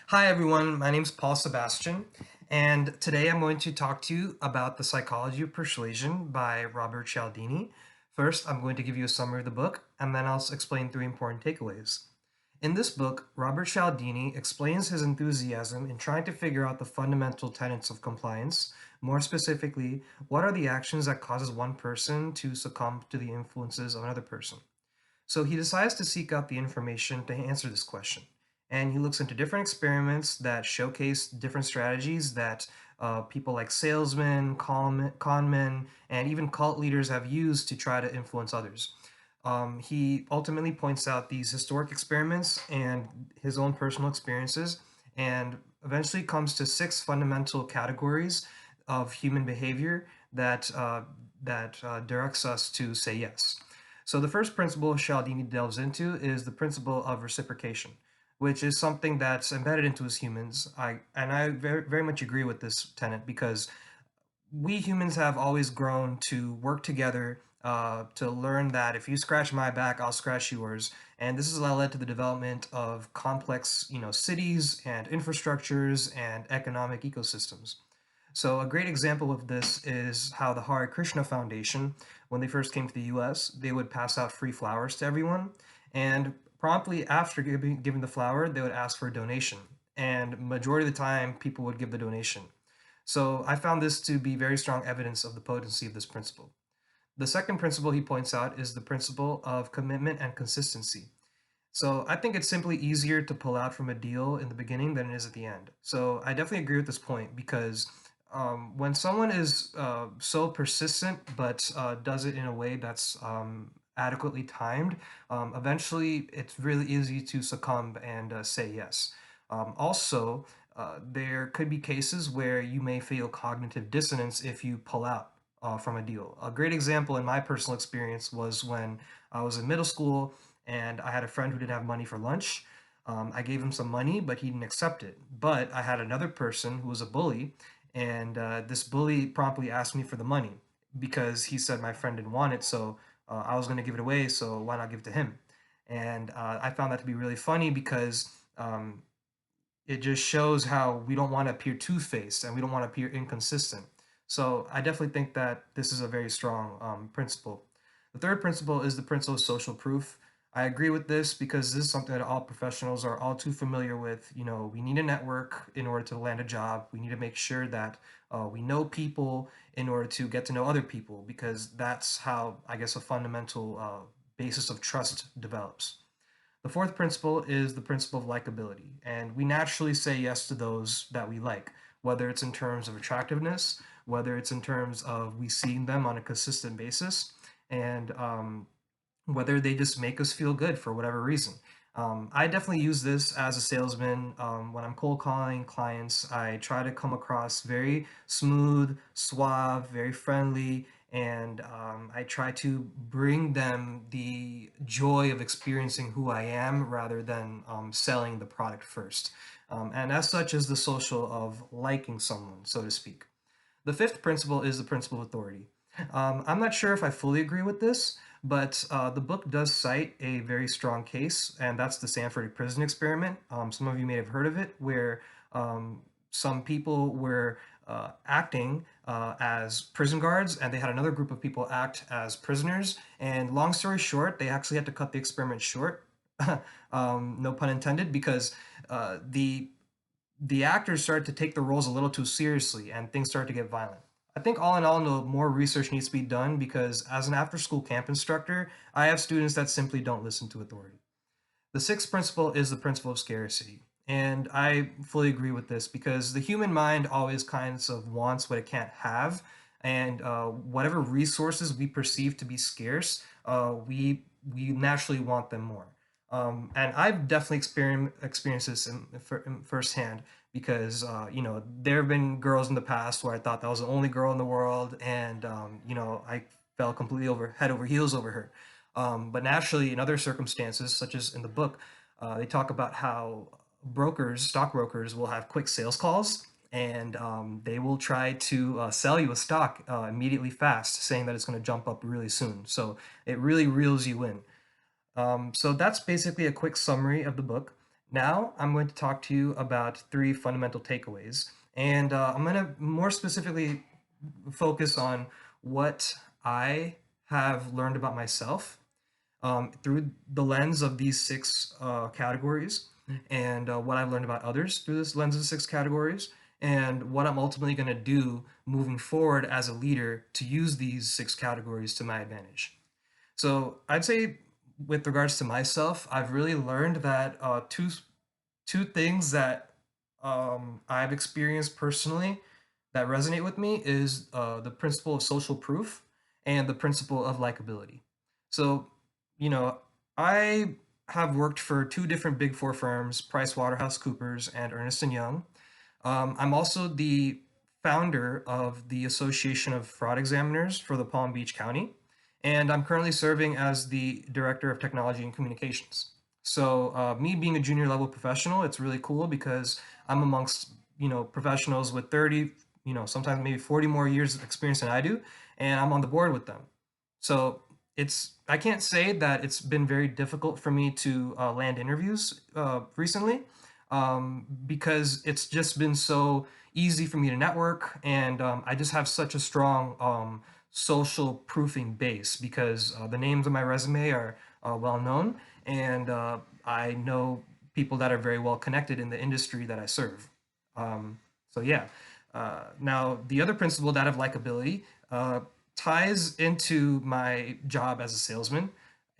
Hi everyone, my name is Paul Sebastian, and today I'm going to talk to you about The Psychology of Persuasion by Robert Cialdini. First, I'm going to give you a summary of the book, and then I'll explain three important takeaways. In this book, Robert Cialdini explains his enthusiasm in trying to figure out the fundamental tenets of compliance. More specifically, what are the actions that causes one person to succumb to the influences of another person? So he decides to seek out the information to answer this question. And he looks into different experiments that showcase different strategies that people like salesmen, conmen, and even cult leaders have used to try to influence others. He ultimately points out these historic experiments and his own personal experiences, and eventually comes to six fundamental categories of human behavior that directs us to say yes. So the first principle Cialdini delves into is the principle of reciprocation, which is something that's embedded into us humans. I very much agree with this tenet because we humans have always grown to work together to learn that if you scratch my back, I'll scratch yours. And this has led to the development of complex, cities and infrastructures and economic ecosystems. So a great example of this is how the Hare Krishna Foundation, when they first came to the US, they would pass out free flowers to everyone. And promptly after giving the flower, they would ask for a donation. And majority of the time, people would give the donation. So I found this to be very strong evidence of the potency of this principle. The second principle he points out is the principle of commitment and consistency. So I think it's simply easier to pull out from a deal in the beginning than it is at the end. So I definitely agree with this point because when someone is so persistent but does it in a way that's adequately timed, eventually it's really easy to succumb and say yes. Also, there could be cases where you may feel cognitive dissonance if you pull out from a deal. A great example in my personal experience was when I was in middle school and I had a friend who didn't have money for lunch. I gave him some money, but he didn't accept it. But I had another person who was a bully, and this bully promptly asked me for the money because he said my friend didn't want it, so I was going to give it away, so why not give it to him? And I found that to be really funny because it just shows how we don't want to appear two-faced and we don't want to appear inconsistent. So I definitely think that this is a very strong principle. The third principle is the principle of social proof. I agree with this because this is something that all professionals are all too familiar with. We need a network in order to land a job. We need to make sure that we know people in order to get to know other people because that's how, I guess, a fundamental basis of trust develops. The fourth principle is the principle of likability, and we naturally say yes to those that we like, whether it's in terms of attractiveness, whether it's in terms of we seeing them on a consistent basis, and whether they just make us feel good for whatever reason. I definitely use this as a salesman. When I'm cold calling clients, I try to come across very smooth, suave, very friendly, and I try to bring them the joy of experiencing who I am rather than selling the product first. And as such is the social of liking someone, so to speak. The fifth principle is the principle of authority. I'm not sure if I fully agree with this, but the book does cite a very strong case, and that's the Sanford prison experiment. Some of you may have heard of it, where some people were acting as prison guards, and they had another group of people act as prisoners. And long story short, they actually had to cut the experiment short. No pun intended, because the actors started to take the roles a little too seriously and things started to get violent. I think all in all, no more research needs to be done because as an after school camp instructor, I have students that simply don't listen to authority. The sixth principle is the principle of scarcity. And I fully agree with this because the human mind always kinds of wants what it can't have. And whatever resources we perceive to be scarce, we naturally want them more. And I've definitely experienced this in firsthand because there have been girls in the past where I thought that was the only girl in the world, and I fell completely over head over heels over her. But naturally, in other circumstances, such as in the book, they talk about how stockbrokers, will have quick sales calls, and they will try to sell you a stock immediately fast, saying that it's going to jump up really soon. So it really reels you in. So that's basically a quick summary of the book. Now, I'm going to talk to you about three fundamental takeaways, and I'm going to more specifically focus on what I have learned about myself through the lens of these six categories, and what I've learned about others through this lens of six categories, and what I'm ultimately going to do moving forward as a leader to use these six categories to my advantage. So I'd say with regards to myself, I've really learned that two things that I've experienced personally that resonate with me is the principle of social proof and the principle of likability. So, you know, I have worked for two different Big Four firms, PricewaterhouseCoopers and Ernst& Young. I'm also the founder of the Association of Fraud Examiners for the Palm Beach County, and I'm currently serving as the Director of Technology and Communications. So, me being a junior level professional, it's really cool because I'm amongst professionals with 30, sometimes maybe 40 more years of experience than I do, and I'm on the board with them. So I can't say that it's been very difficult for me to land interviews recently, because it's just been so easy for me to network, and I just have such a strong social proofing base because the names on my resume are well known, and I know people that are very well connected in the industry that I serve. So yeah. Now, the other principle, that of likability, ties into my job as a salesman.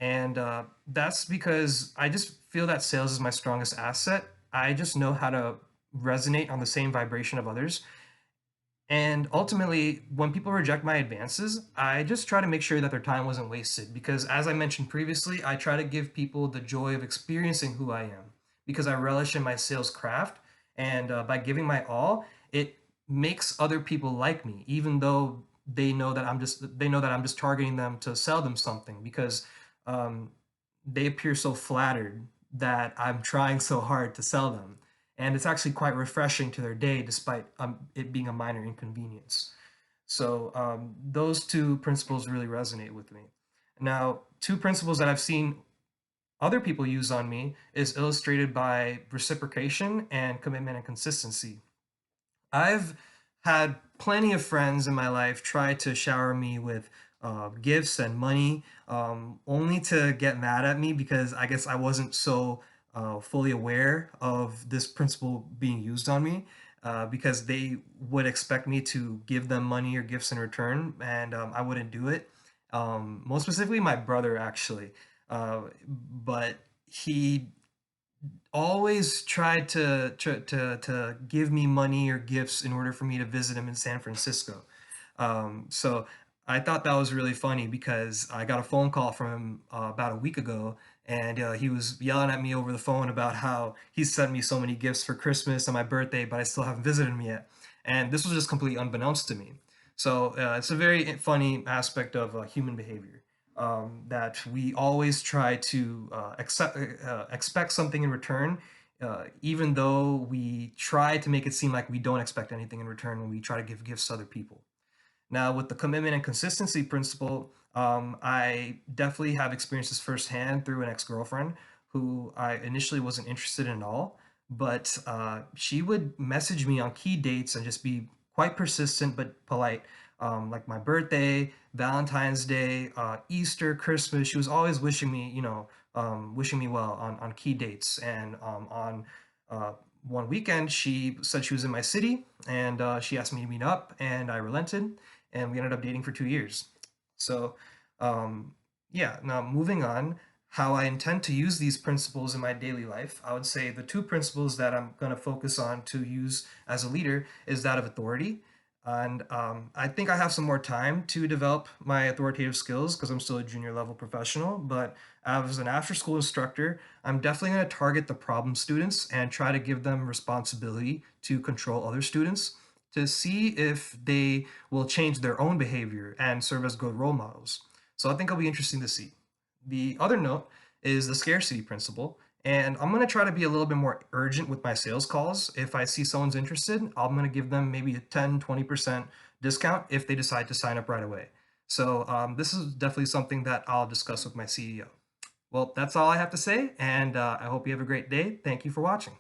And that's because I just feel that sales is my strongest asset. I just know how to resonate on the same vibration of others. And ultimately, when people reject my advances, I just try to make sure that their time wasn't wasted. Because as I mentioned previously, I try to give people the joy of experiencing who I am because I relish in my sales craft. And by giving my all, it makes other people like me, even though they know that I'm just targeting them to sell them something because um, they appear so flattered that I'm trying so hard to sell them, and it's actually quite refreshing to their day despite it being a minor inconvenience. So those two principles really resonate with me. Now, two principles that I've seen other people use on me is illustrated by reciprocation and commitment and consistency. I've had plenty of friends in my life try to shower me with gifts and money, only to get mad at me because I guess I wasn't so fully aware of this principle being used on me. Because they would expect me to give them money or gifts in return, and I wouldn't do it. Most specifically, my brother actually, but he always tried to give me money or gifts in order for me to visit him in San Francisco. So I thought that was really funny because I got a phone call from him about a week ago, and he was yelling at me over the phone about how he sent me so many gifts for Christmas and my birthday, but I still haven't visited him yet. And this was just completely unbeknownst to me. So it's a very funny aspect of human behavior, that we always try to expect something in return, even though we try to make it seem like we don't expect anything in return when we try to give gifts to other people. Now, with the commitment and consistency principle, I definitely have experienced this firsthand through an ex-girlfriend who I initially wasn't interested in at all, but she would message me on key dates and just be quite persistent but polite. Like my birthday, Valentine's Day, Easter, Christmas. She was always wishing me, wishing me well on key dates. And on uh, one weekend, she said she was in my city, and she asked me to meet up, and I relented, and we ended up dating for 2 years. So, um, yeah, now moving on, how I intend to use these principles in my daily life, I would say the two principles that I'm going to focus on to use as a leader is that of authority. And I think I have some more time to develop my authoritative skills because I'm still a junior level professional. But as an after school instructor, I'm definitely going to target the problem students and try to give them responsibility to control other students to see if they will change their own behavior and serve as good role models. So I think it'll be interesting to see. The other note is the scarcity principle. And I'm going to try to be a little bit more urgent with my sales calls. If I see someone's interested, I'm going to give them maybe a 10-20% discount if they decide to sign up right away. So this is definitely something that I'll discuss with my CEO. Well, that's all I have to say, and I hope you have a great day. Thank you for watching.